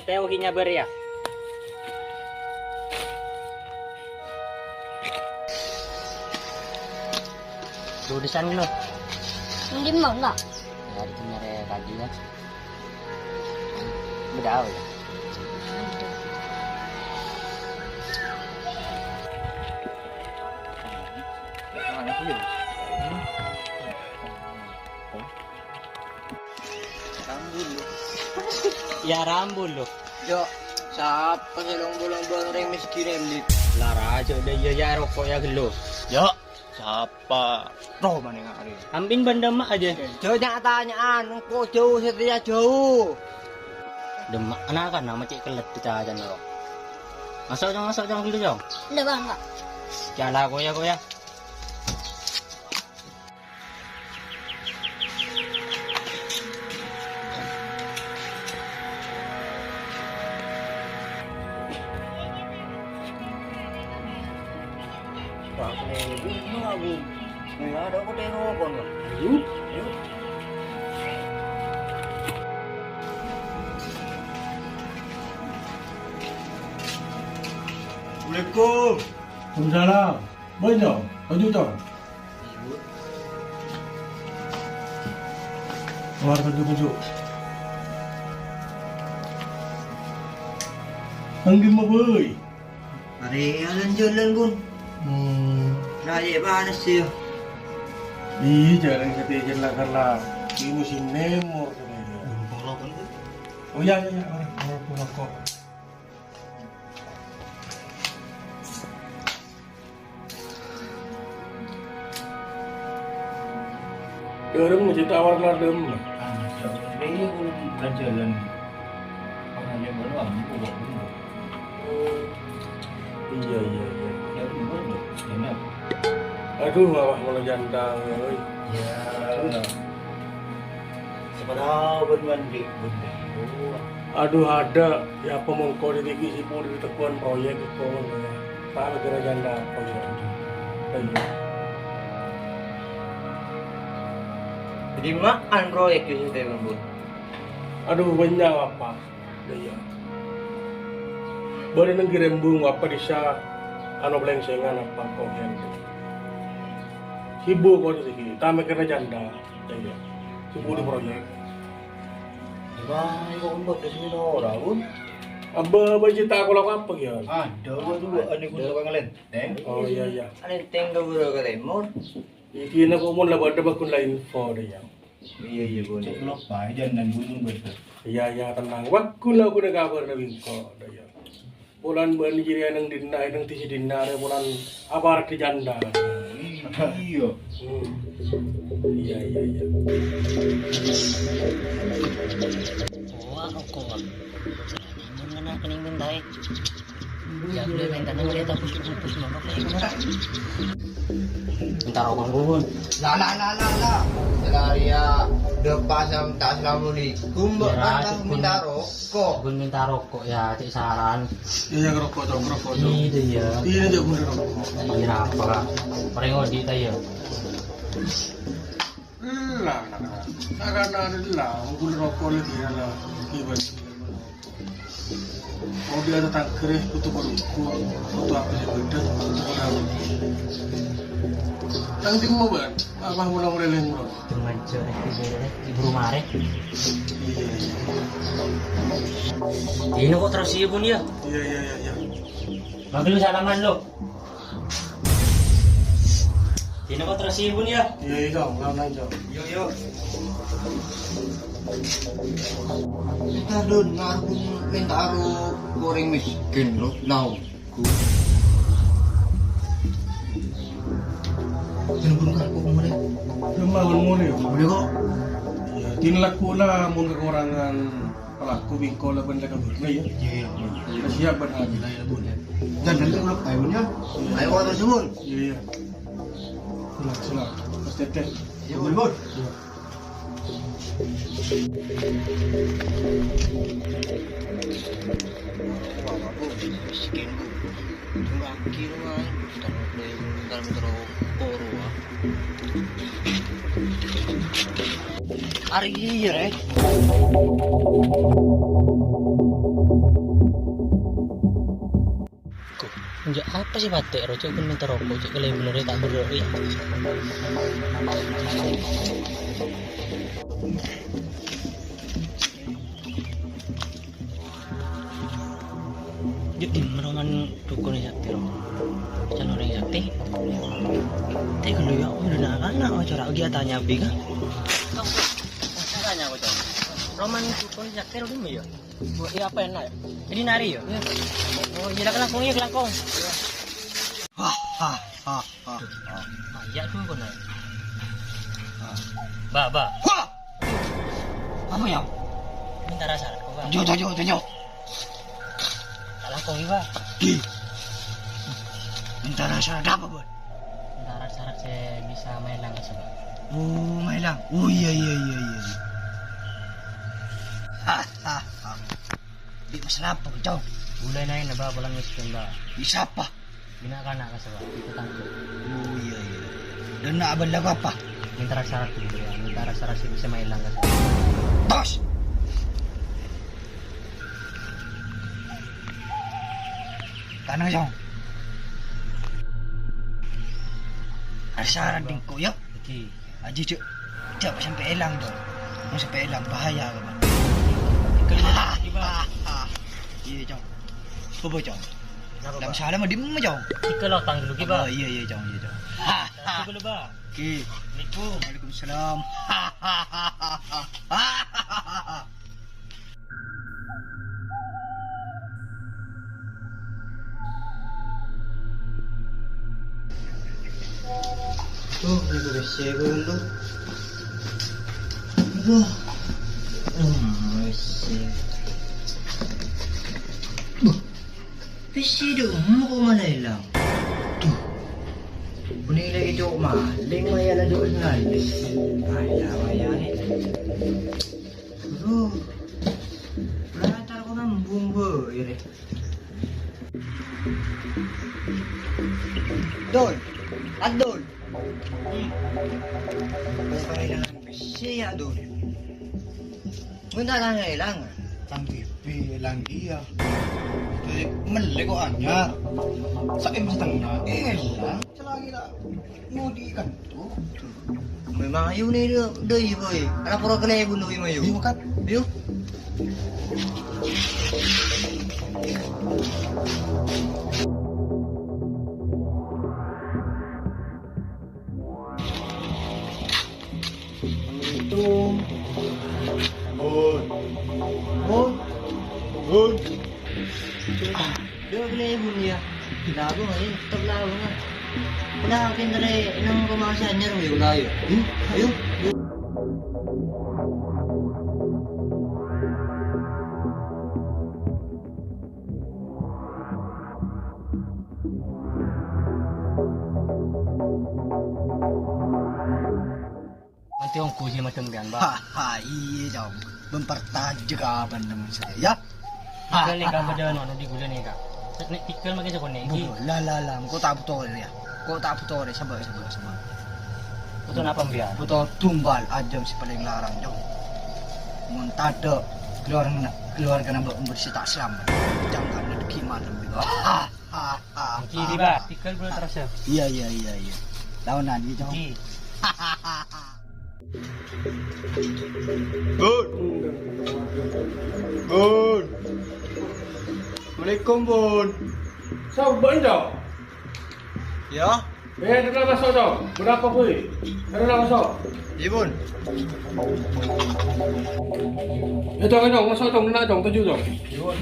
tayo nyabar ya. Tulisan lo. Hindi mo nga. Dari nyari tadi kan. Bedaw ya. Mana sih lu? Rambul lo. Ya rambul lo. Yo, sa pasalong bulang-bulang rin miskin elit. Lara aja udah ya rokok ya gelo. Yo, siapa? Roh mana yang hari? Ampin banda mak aja. Jauh tanyaan, kok jauh setia jauh. Demak anak kan nama cik kelet kita aja nih. Masuk jangan dulu jong. Hindi ba nga? Jala goya. Tak boleh bunuh aku. Nggak ada aku tengok kan. Yuk. Assalamualaikum. Waalaikumsalam. Banyak. Baju tau. Keluar baju. Angin mau boy. Hari jalan pun. Naya panas sih. Ih, jarang ketijan lah karena di musim nemor. Oh ya. Orang pulang kok. Derem mesti tawar lah dem. Dia belum jalan. Orang yang baru ambil buat dulu. Iya. Ya belum dulu. Enak. Aduh, awak malah jandang ya. Oi. Ya. Sebenarnya bermandi. Aduh ada ya pemongko di tinggi si puri di tekuan proyek itu ya. Tak negara janda proyek. Iya. Jadi makan proyek itu saya bun. Aduh banyak apa? Iya. Baru nang girembung apa bisa ano belengsengan apa kau yang Hibu kau di sini, tamek kena janda. Iya. Hibu di proyek. Wah, kau buat di sini orang pun. Abah cerita aku lakukan apa ya? Ada juga ada pun tukang lenteng. Oh iya. Ada tengah buru ke timur. Iki na ko mo la bada ba kun la info de ya. Iya bun. Cek lepas jangan bunyi betul. Iya tenang. Wak kun la ko na kabar na info de ya. Bulan ban jiri nang dinna nang tisi dinna re bulan abar di janda. Iya. Iya. Oh, rokok. Ini mana kening mentai. Ya boleh minta nang lihat aku pus mama kayak Bentar rokok bun. La. Selaria depan sama tak assalamualaikum. Mbak minta rokok. Bun minta rokok ya, cik saran. Iya ngerokok dong. Itu ya. Iya dia bener rokok. Iya apa? Paling ngodi tayo. Lah. Karena lah, mungkin rokok lagi lah. Kiban. Oh dia ada tangkere kutu baruku. Kutu apa sih beda? Tang tim mau ban? Apa mulai lain bro? Cuma cek di rumah re. Iya. Ini kok terus iya bun ya? Iya. Mabil salaman lo. Ini kok terus iya bun ya? Iya dong, lawan aja. Yo. Kita dun ngaruh minta aru goreng miskin lo. Now. Bener-bener aku kemarin. Memang mulai. Boleh kok. Ya, tinlak pula mun kekurangan pelaku bingko lah benda kaburna ya. Iya. Kita siap berhaji. Dan nanti kalau kayunya, ayo kau tersebut. Iya. Silap. Mas teteh. Ya boleh. Miskin bu. Lagi rumah. Dalam koro. Hari iya, Enggak apa sih batik, rocok pun minta rokok, cek kalau bener tak berdua ya. Jadi merongan dukun sakti ro, calon orang sakti. Tapi kalau ya udah anak macam lagi tanya abi kan? Tanya aku coba. Roman dukun sakti ro dulu ya. Buat apa enak ya? Jadi nari ya. Oh, iya kelangkung ya kelangkung. Ya tuh kau nak. Ba. Wah! Apa ya? Minta rasa kau ba. Tunjuk. Kelangkung iba. Minta rasa ada apa, Bun? Minta rasa saya bisa main lang sebab. Oh, mailang. Oh, iya. Di masalah apa, kau? Bulai lain na ba pulang miskin ba. Bisa apa? Binakanak ka sebab itu tangkap. Oh, iya. Dan nak abang lagu apa? Minta rasa tu ya. Minta rasa bisa main lang sebab. Tos! Tanah jauh. Asaran din ko, yuk. Iki. Aji cuk. Tiap sampai elang dong. Mau sampai elang bahaya ka ba? Kelihatan iba. Iya, jauh. Apa jauh? Kenapa Dalam ba? salah mah dimma jauh. Ika lo tang dulu kiba. Oh, iya jauh. Tapi dulu ba. Okey. Assalamualaikum. Waalaikumsalam. Tuh, ini gue bersih dulu. Aduh. Bersih. Bersih dong, kok mana hilang? Tuh. Ini lagi cok maling maya lah duk ngalis. Maya ni. Aduh. Lantar ko nambung ba, ire. Dol. Adol. Basta kailangan siya dol. Muna lang kailangan. Kang TV lang iya. Jadi meli kok anyar. Saim setengah. Elah, selagi lah. Ngudi kan tuh. Memang ayu ni dia boy. Anak pura kena bunuh ibu ayu. Iya kan? Ayu. Itu. Bun. Dia kena bunuh ya. Lagu ni tetap lagu kan. Udah akin dari nang kemasannya ro yo layo. Ayo. Nanti orang kuji macam bian ba. Iya dong. Mempertajam apa nama saya ya? Tikal ni kan beda no di gula ni ka. Nek tikal makin sa kone. Iki. Lah. Kau tak betul ya. Kau tak betul ya. Sabar. Betul apa bian? Betul tumbal aja si paling larang jauh. Mentada keluarga nak bersih tak selamat. Jangan ada gimana juga. Iki di ba. Tikal boleh terasa. Iya. Lawanan dia jauh. Iki. Bun. Assalamualaikum, Bun. So, benda. Ya, Ada dah masuk tau. Berapa pui? Ada dah masuk. iya Bun. Itu kan dong, masuk dong, nak dong, tujuh dong. Iya Bun.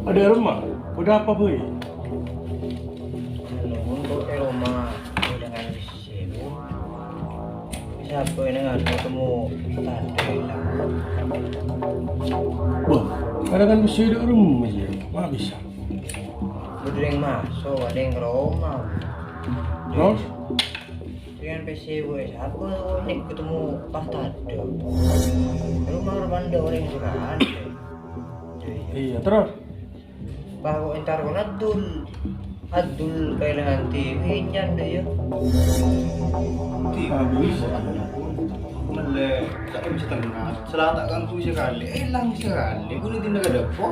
Ada rumah. Berapa pui? Untuk rumah dengan sini. Siapa yang dengan ketemu tanda hilang? Wah, ada kan bisa di rumah je. Mana bisa? Ada yang masuk, ada yang ke rumah. Terus? Dia dengan PC gue siapa nih ketemu pas tadi rumah Armando orang surat Iya, terus? bahwa entar ko adul kailangan TV dyan deh ya Habis. Mele, sa im sa tengah. Selata kan tu sekali, lang sekali. Kuno din nagadapo.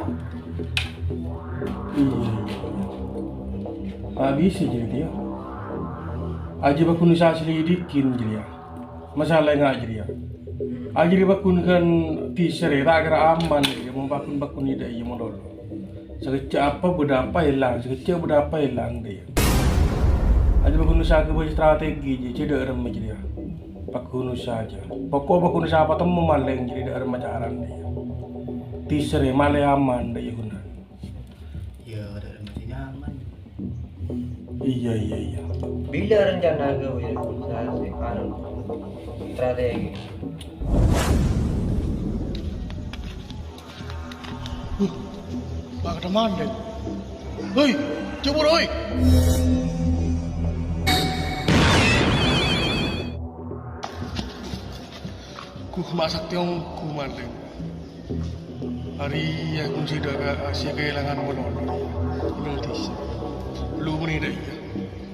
Iya. Habis jadi dia. Aji bakun sa selidikin jadi ya. Masalah nggak jadi ya. Aji bakun kan teaser ya, agar aman ya. Mau bakun ida ya modal. Sekecil apa berapa hilang, sekecil berapa hilang dia. Aji bakun sa ke strategi je, cedera rem jadi ya. Bakun saja. Pokok bakun sa apa temu maleng jadi ada macaran dia. Teaser ya maleng aman dia guna. Ya, ada masih nyaman. Iya. bila rencana gue ya strategi Baka naman din. Hoy! Coba hoy! Ku masak tiong kuman din. Hari ya kung siya kailangan mo noon. Notice. Lu ni dai.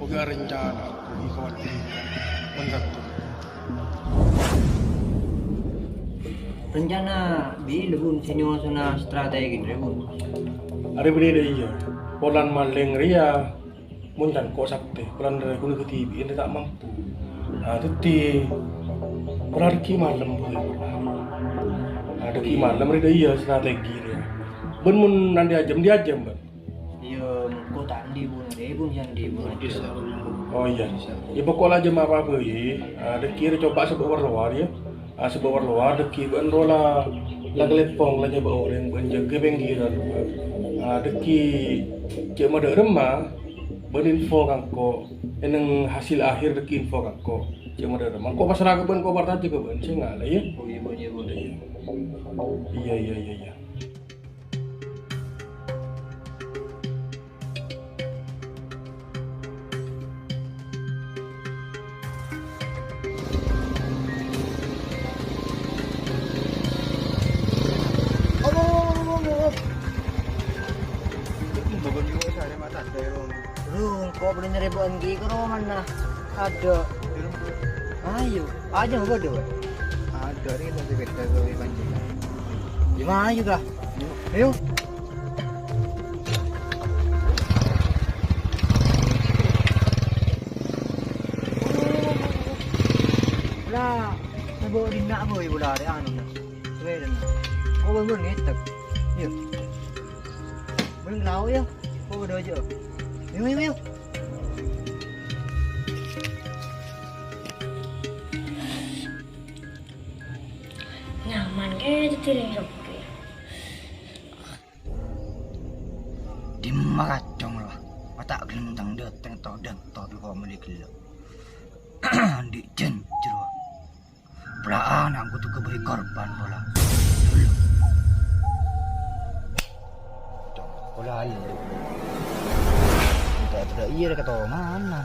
Huwag rencana. Ikaw at mandato. rencana bila bun senyo sana strategi deh bun Ada benda iya. Polan maleng ria muncan ko sakte. Polan dari kuno ke TV ini tak mampu. Nah, itu ti polan ki malam boleh. Ada ki malam ria iya strategi ria. Ben mun nanti ajam dia ajam ben. iya kota di bun deh bun yang di bun Oh iya. Ya pokoknya aja apa apa ye. Ada kira coba sebab luar ya. Sebab luar ada ki ben rola lagalepong lagi bawa orang ben jaga penggiran. Ada ki cek mada remah ben info kangko eneng hasil akhir deki info kangko cek mada remah. Kok pasrah ke ben ko barta ke ben sing ngala ya. oh iya bun Iya. Bagon juga sa ada mata pero. Rung, kau beli ribuan gigi ke rumah mana? Ada. Ayo, aja nggak ada. Ada rin sa beta ko ibanjin. Gimana juga? Ayo. Wala, nabawa din na ako wala rin ano na. Sweden na. Kau baru ngitak. Yuk. Belum tahu ya. Kau udah aja. Yuk. Nyaman kayak jadi tiring Di makacong lah. Mata gelentang datang dan tapi kau melikil. Di jen jero. Belaan aku tuh keberi korban bola. Bola aja. Tidak iya kata mana.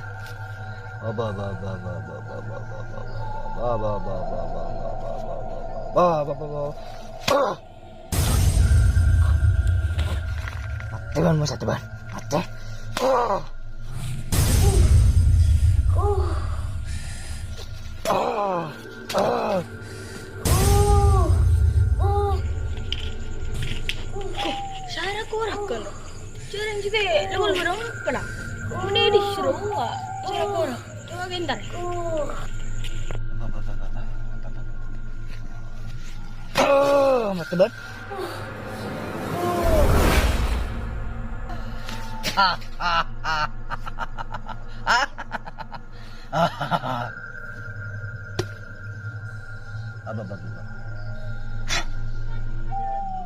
Teban masa teban. Mate. Saya kurang kalau. Jangan juga level berapa lah? Ini disuruh nggak? Saya kurang. Coba bentar. Mate teban.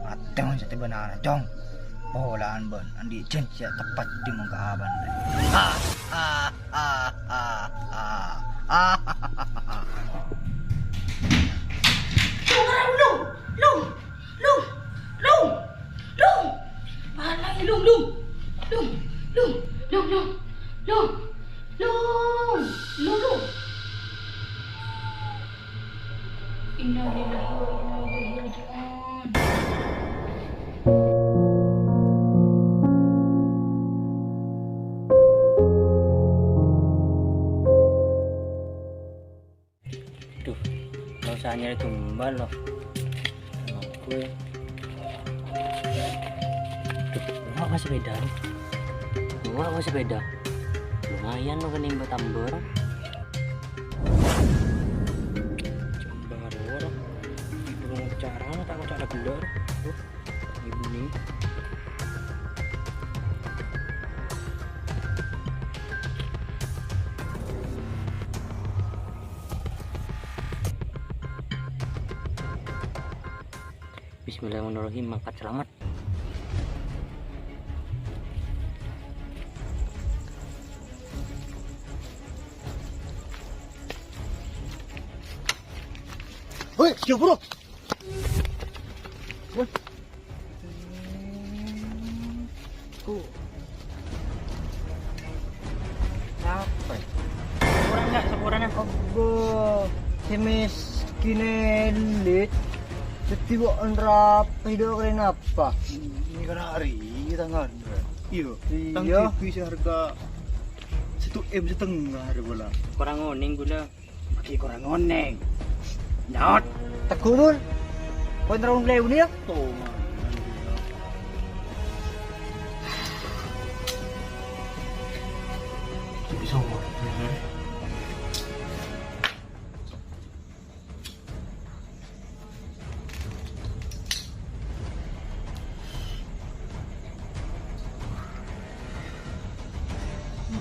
Ateng sa tibanan jong. Bolaan ban andi jen siya tepat di muka aban. Duh, nggak usah nyari tumbal loh. Gue. Duh, nggak sepeda nih. Nggak sepeda. Lumayan lo kenimba tambor. Coba ada orang. Belum cara, tak mau cara gelar. Ibu nih. Bismillahirrahmanirrahim, mangkat selamat. Hei, siapa bro? Apa? Kurang nggak sekurangnya? Abo, semis kinelit. Setiap orang hidup keren apa? Ini kan hari tangan. Iya. Tang Iya. TV seharga 1 M setengah ada bola. Kurang ngoning guna. Pakai kurang oneng. Nyot. Tegumun. Kau terang lew ni ya? Tuh. Bisa mau.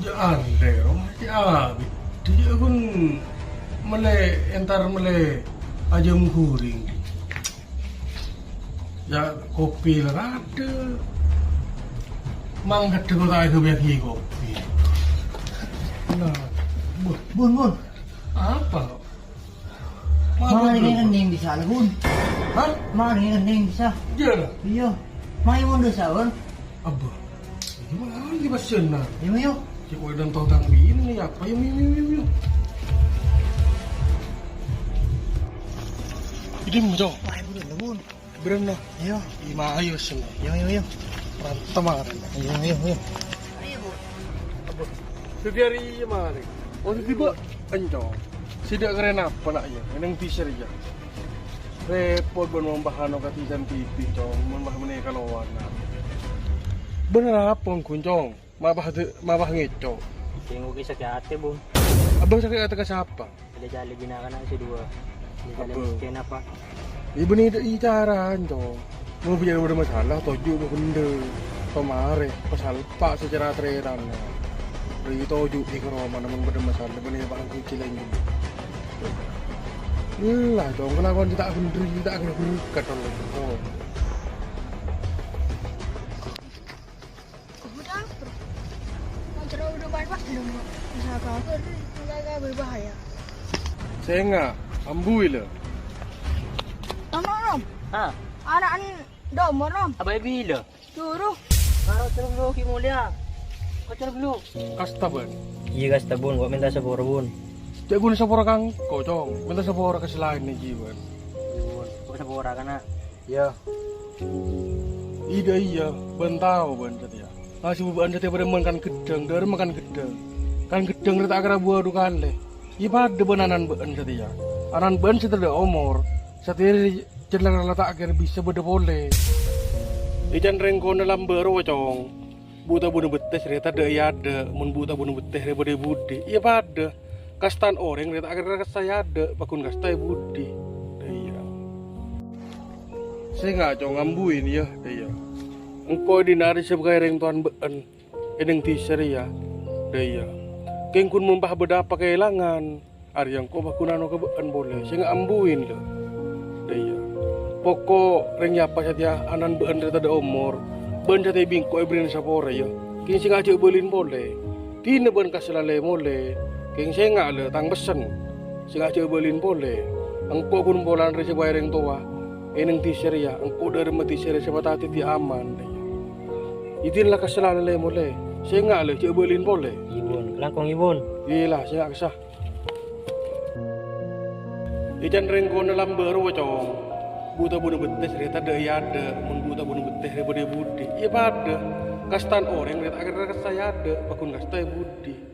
Jangan deh, rumah dia pun entar aja mengkuring. Ya kopi lah ada. Mang kata kau tak ada biaki kopi. Nah, Bun. apa? Mana ni kening bisa lah bun? Hah? Mana ni kening bisa? Dia lah. Iya. Mai mun dosa bun? Apa? Gimana lagi pasien nak? Iya yo. Si kau dan tahu tang ini apa ya miu. Ini macam Mai bun dah bun. berenang. Iya. Ima ayo sini. Yo. Rantem aja. Iya. Setiari mana? Oh tiba anjong. Sidak keren apa nak ya? Eneng teaser ya. Repot bon membahan katisan TV cong, membah meneh kalau warna. Bener apa kuncong? Mabah ngeco. Tengok kisah ke hati bun. Abang sakit kata ke siapa? Ada jali binakan aja si dua. Ada jali Apa? miskin apa? Ibu ni bicara cong. Mau bicara ada masalah, toju ke benda. Kemarin pasal pak secara tereran. Beri toju di keroma namun ada masalah. Benih bahan kucing lagi. Lah cong, kenapa kita akan beri, kita akan berkat oleh oh. Udah, bro. Mau udah banyak belum? Bisa cover, enggak berbahaya. Saya enggak, ambui lah. Nom. Hah? Anak ni domor nom. Abai bila? Suruh. Kau ceruk dulu ki mulia. Kau ceruk dulu. Kasta ban. Iya kasta bun, kau minta sepuluh bun. Cak guna sapora kang kocong, minta sapora ke selain ni jiwan. Kau sepuluh kan? Ya. Iya, bentau ban setia. Masih buban setia pada makan gedang, dari makan gedang. Kan gedang reta akara buah dukan leh. Iba ada benanan ban setia. Anan ban setia ada omor. Setia jelang letak agar bisa beda boleh. Ijan rengkon dalam baru cong. Buta bunuh betes reta ada, mun buta bunuh betes daripada budi. Iya pada. Kastan orang reta agar saya ada, pakun kastai budi. Iya. Saya nggak cong ngambuin ya, iya. Engkau dinari sebagai reng tuan been, eneng teaser ya, iya. Keng kun mumpah beda apa kehilangan, ari yang kau bakunan ke been boleh, saya nggak ambuin lo, iya. Pokok reng apa saja anan been reta ada umur, ben jati bingko ibrin sapore ya, keng sing aja belin boleh, tina ben kaselale boleh, keng saya nggak le tang besen, sing aja belin boleh, engkau kun bolan resi bayar reng tua. Eneng teaser ya, engkau dari mati teaser siapa tadi ti aman. Itulah kesalahan le boleh. Saya nggak le, cek belin boleh. Ibun, kelangkong ibun. Iyalah, saya nggak kesah. Ijan rengko dalam baru wacong. Buta bunuh betes reta ada ya ada, mun buta bunuh betes reta budi budi. Iya pada kastan orang reta agar saya ada, bakun kastai budi.